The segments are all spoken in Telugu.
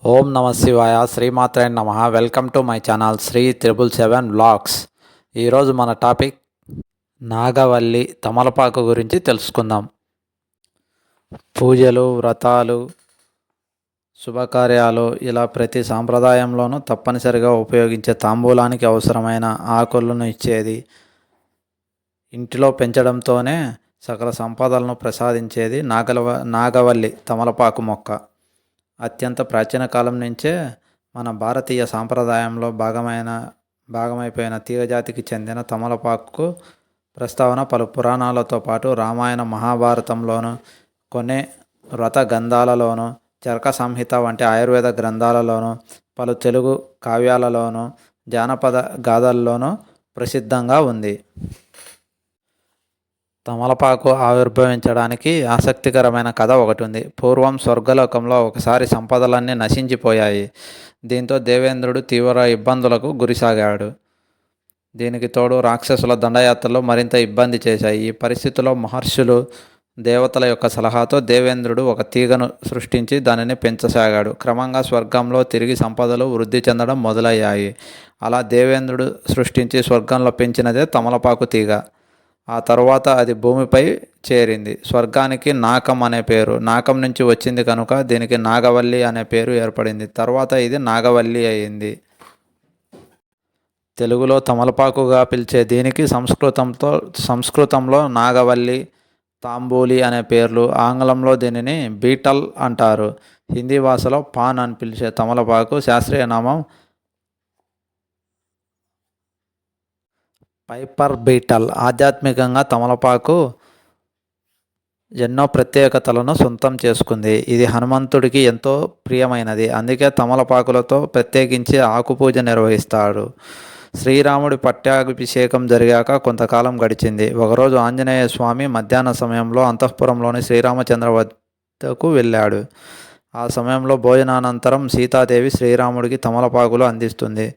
ఓం నమ శివాయ శ్రీమాత్రే నమ. Welcome to my channel Shri 777 vlogs. ఈరోజు మన టాపిక్ నాగవల్లి తమలపాకు గురించి తెలుసుకుందాం. పూజలు, వ్రతాలు, శుభకార్యాలు ఇలా ప్రతి సాంప్రదాయంలోనూ తప్పనిసరిగా ఉపయోగించే తాంబూలానికి అవసరమైన ఆకులను ఇచ్చేది, ఇంటిలో పెంచడంతోనే సకల సంపదలను ప్రసాదించేది నాగవల్లి తమలపాకు మొక్క. అత్యంత ప్రాచీన కాలం నుంచే మన భారతీయ సాంప్రదాయంలో భాగమైపోయిన తీగజాతికి చెందిన తమలపాకు ప్రస్తావన పలు పురాణాలతో పాటు రామాయణ, మహాభారతంలోను, కొన్ని వ్రత గ్రంథాలలోను, చరక సంహిత వంటి ఆయుర్వేద గ్రంథాలలోను, పలు తెలుగు కావ్యాలలోను, జానపద గాథల్లోనూ ప్రసిద్ధంగా ఉంది. తమలపాకు ఆవిర్భవించడానికి ఆసక్తికరమైన కథ ఒకటి ఉంది. పూర్వం స్వర్గలోకంలో ఒకసారి సంపదలన్నీ నశించిపోయాయి. దీంతో దేవేంద్రుడు తీవ్ర ఇబ్బందులకు గురిసాగాడు. దీనికి తోడు రాక్షసుల దండయాత్రలు మరింత ఇబ్బంది చేశాయి. ఈ పరిస్థితిలో మహర్షులు, దేవతల యొక్క సలహాతో దేవేంద్రుడు ఒక తీగను సృష్టించి దానిని పెంచసాగాడు. క్రమంగా స్వర్గంలో తిరిగి సంపదలు వృద్ధి చెందడం మొదలయ్యాయి. అలా దేవేంద్రుడు సృష్టించి స్వర్గంలో పెంచినదే తమలపాకు తీగ. ఆ తరువాత అది భూమిపై చేరింది. స్వర్గానికి నాకం అనే పేరు, నాకం నుంచి వచ్చింది కనుక దీనికి నాగవల్లి అనే పేరు ఏర్పడింది. తర్వాత ఇది నాగవల్లి అయింది. తెలుగులో తమలపాకుగా పిలిచే దీనికి సంస్కృతంలో నాగవల్లి, తాంబూలి అనే పేర్లు, ఆంగ్లంలో దీనిని బీటల్ అంటారు. హిందీ భాషలో పాన్ అని పిలిచే తమలపాకు శాస్త్రీయ నామం పైపర్ బీటల్. ఆధ్యాత్మికంగా తమలపాకు ఎన్నో ప్రత్యేకతలను సొంతం చేసుకుంది. ఇది హనుమంతుడికి ఎంతో ప్రియమైనది. అందుకే తమలపాకులతో ప్రత్యేకించి ఆకుపూజ నిర్వహిస్తాడు. శ్రీరాముడి పట్టాభిషేకం జరిగాక కొంతకాలం గడిచింది. ఒకరోజు ఆంజనేయ స్వామి మధ్యాహ్న సమయంలో అంతఃపురంలోని శ్రీరామచంద్ర వద్దకు వెళ్ళాడు. ఆ సమయంలో భోజనానంతరం సీతాదేవి శ్రీరాముడికి తమలపాకులు అందిస్తుంది.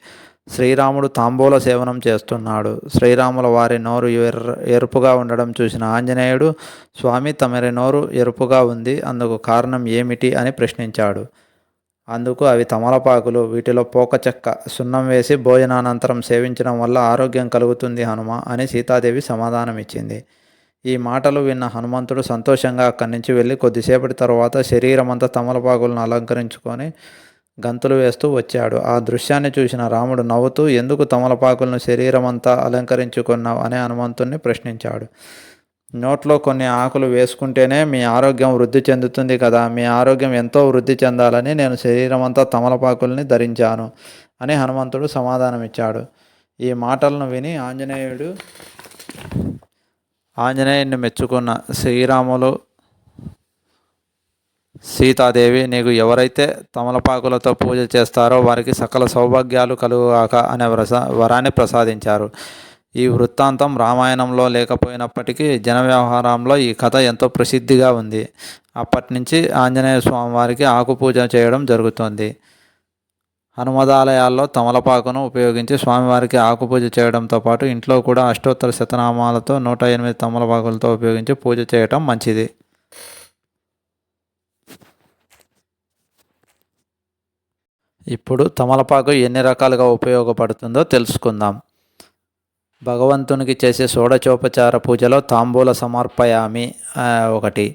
శ్రీరాముడు తాంబూల సేవనం చేస్తున్నాడు. శ్రీరాముల వారి నోరు ఎరుపుగా ఉండడం చూసిన ఆంజనేయుడు, స్వామి తమరి నోరు ఎరుపుగా ఉంది, అందుకు కారణం ఏమిటి అని ప్రశ్నించాడు. అందుకు అవి తమలపాకులు, వీటిలో పోకచెక్క, సున్నం వేసి భోజనానంతరం సేవించడం వల్ల ఆరోగ్యం కలుగుతుంది హనుమ అని సీతాదేవి సమాధానమిచ్చింది. ఈ మాటలు విన్న హనుమంతుడు సంతోషంగా అక్కడి నుంచి వెళ్ళి కొద్దిసేపటి తరువాత శరీరమంతా తమలపాకులను అలంకరించుకొని గంతులు వేస్తూ వచ్చాడు. ఆ దృశ్యాన్ని చూసిన రాముడు నవ్వుతూ, ఎందుకు తమలపాకులను శరీరమంతా అలంకరించుకున్నావు అని హనుమంతుణ్ణి ప్రశ్నించాడు. నోట్లో కొన్ని ఆకులు వేసుకుంటేనే మీ ఆరోగ్యం వృద్ధి చెందుతుంది కదా, మీ ఆరోగ్యం ఎంతో వృద్ధి చెందాలని నేను శరీరమంతా తమలపాకుల్ని ధరించాను అని హనుమంతుడు సమాధానమిచ్చాడు. ఈ మాటలను విని ఆంజనేయుడిని మెచ్చుకున్న శ్రీరాములు, సీతాదేవి, నీకు ఎవరైతే తమలపాకులతో పూజ చేస్తారో వారికి సకల సౌభాగ్యాలు కలుగుగాక అనే వరాన్ని ప్రసాదించారు. ఈ వృత్తాంతం రామాయణంలో లేకపోయినప్పటికీ జన వ్యవహారంలో ఈ కథ ఎంతో ప్రసిద్ధిగా ఉంది. అప్పటి నుంచి ఆంజనేయ స్వామి వారికి ఆకుపూజ చేయడం జరుగుతుంది. హనుమదాలయాల్లో తమలపాకును ఉపయోగించి స్వామివారికి ఆకుపూజ చేయడంతో పాటు ఇంట్లో కూడా అష్టోత్తర శతనామాలతో 108 తమలపాకులతో ఉపయోగించి పూజ చేయటం మంచిది. ఇప్పుడు తమలపాకు ఎన్ని రకాలుగా ఉపయోగపడుతుందో తెలుసుకుందాం. భగవంతునికి చేసే షోడశోపచార పూజలో తాంబూల సమర్పయామి ఒకటి.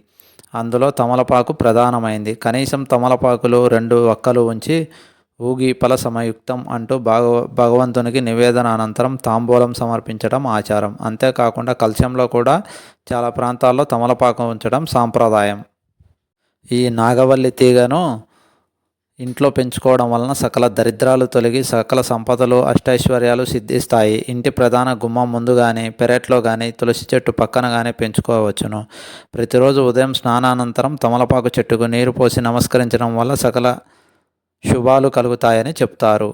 అందులో తమలపాకు ప్రధానమైంది. కనీసం తమలపాకులు 2 వక్కలు ఉంచి ఊగి ఫల సమయుక్తం అంటూ భగవంతునికి నివేదన అనంతరం తాంబూలం సమర్పించడం ఆచారం. అంతేకాకుండా కలశంలో కూడా చాలా ప్రాంతాల్లో తమలపాకు ఉంచడం సాంప్రదాయం. ఈ నాగవల్లి తీగను ఇంట్లో పెంచుకోవడం వలన సకల దరిద్రాలు తొలగి సకల సంపదలు, అష్టైశ్వర్యాలు సిద్ధిస్తాయి. ఇంటి ప్రధాన గుమ్మం ముందు కానీ, పెరట్లో కానీ, తులసి చెట్టు పక్కన కానీ పెంచుకోవచ్చును. ప్రతిరోజు ఉదయం స్నానానంతరం తమలపాకు చెట్టుకు నీరు పోసి నమస్కరించడం వల్ల సకల శుభాలు కలుగుతాయని చెప్తారు.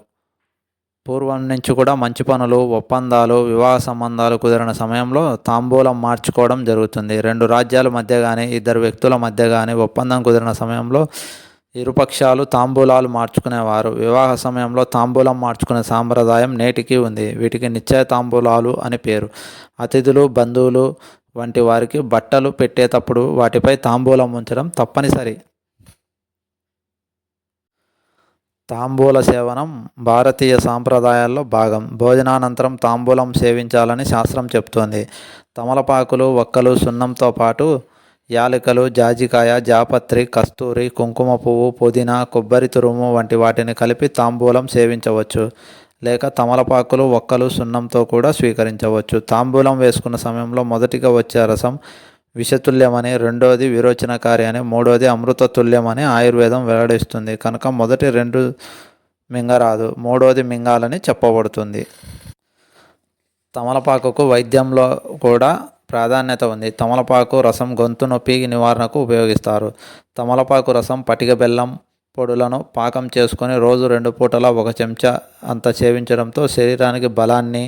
పూర్వం నుంచి కూడా మంచి పనులు, ఒప్పందాలు, వివాహ సంబంధాలు కుదిరిన సమయంలో తాంబూలం మార్చుకోవడం జరుగుతుంది. 2 రాజ్యాల మధ్య కానీ, 2 వ్యక్తుల మధ్య కానీ ఒప్పందం కుదిరిన సమయంలో ఇరుపక్షాలు తాంబూలాలు మార్చుకునేవారు. వివాహ సమయంలో తాంబూలం మార్చుకునే సాంప్రదాయం నేటికీ ఉంది. వీటికి నిశ్చయ తాంబూలాలు అని పేరు. అతిథులు, బంధువులు వంటి వారికి బట్టలు పెట్టేటప్పుడు వాటిపై తాంబూలం ఉంచడం తప్పనిసరి. తాంబూల సేవనం భారతీయ సాంప్రదాయాల్లో భాగం. భోజనానంతరం తాంబూలం సేవించాలని శాస్త్రం చెప్తోంది. తమలపాకులు, వక్కలు, సున్నంతో పాటు యాలకులు, జాజికాయ, జాపత్రి, కస్తూరి, కుంకుమ పువ్వు, పుదీనా, కొబ్బరి తురుము వంటి వాటిని కలిపి తాంబూలం సేవించవచ్చు. లేక తమలపాకులు, వక్కలు, సున్నంతో కూడా స్వీకరించవచ్చు. తాంబూలం వేసుకున్న సమయంలో మొదటిగా వచ్చే రసం విషతుల్యమని, రెండోది విరోచనకారి అని, మూడోది అమృతతుల్యమని ఆయుర్వేదం వెల్లడిస్తుంది. కనుక మొదటి 2 మింగరాదు, మూడోది మింగాలని చెప్పబడుతుంది. తమలపాకుకు వైద్యంలో కూడా ప్రాధాన్యత ఉంది. తమలపాకు రసం గొంతు నొప్పి నివారణకు ఉపయోగిస్తారు. తమలపాకు రసం, పటిక బెల్లం పొడులను పాకం చేసుకొని రోజు 2 పూటలా 1 చెంచా అంత సేవించడంతో శరీరానికి బలాన్ని,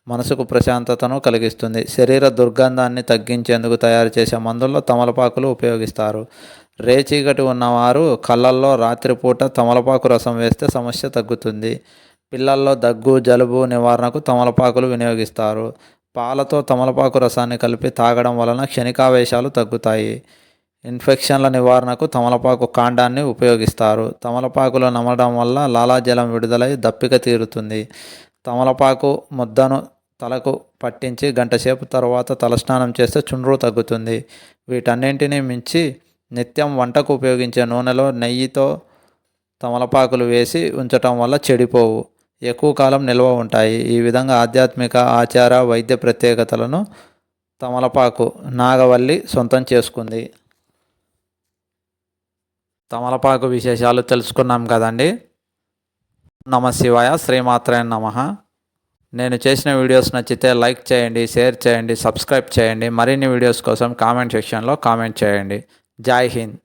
మనసుకు ప్రశాంతతను కలిగిస్తుంది. శరీర దుర్గంధాన్ని తగ్గించేందుకు తయారు చేసే మందుల్లో తమలపాకులు ఉపయోగిస్తారు. రేచీకటి ఉన్నవారు కళ్ళల్లో రాత్రిపూట తమలపాకు రసం వేస్తే సమస్య తగ్గుతుంది. పిల్లల్లో దగ్గు, జలుబు నివారణకు తమలపాకులు వినియోగిస్తారు. పాలతో తమలపాకు రసాన్ని కలిపి తాగడం వలన క్షణికావేశాలు తగ్గుతాయి. ఇన్ఫెక్షన్ల నివారణకు తమలపాకు కాండాన్ని ఉపయోగిస్తారు. తమలపాకులు నమలడం వల్ల లాలాజలం విడుదలై దప్పిక తీరుతుంది. తమలపాకు ముద్దను తలకు పట్టించి గంటసేపు తర్వాత తలస్నానం చేస్తే చుండ్రు తగ్గుతుంది. వీటన్నింటినీ మించి నిత్యం వంటకు ఉపయోగించే నూనెలో నెయ్యితో తమలపాకులు వేసి ఉంచటం వల్ల చెడిపోవు, ఎక్కువ కాలం నిల్వ ఉంటాయి. ఈ విధంగా ఆధ్యాత్మిక, ఆచార, వైద్య ప్రత్యేకతలను తమలపాకు నాగవల్లి సొంతం చేసుకుంది. తమలపాకు విశేషాలు తెలుసుకున్నాం కదండి. నమ శివాయ, శ్రీమాత్రే నమః. నేను చేసిన వీడియోస్ నచ్చితే లైక్ చేయండి, షేర్ చేయండి, సబ్స్క్రైబ్ చేయండి. మరిన్ని వీడియోస్ కోసం కామెంట్ సెక్షన్లో కామెంట్ చేయండి. జై హింద్.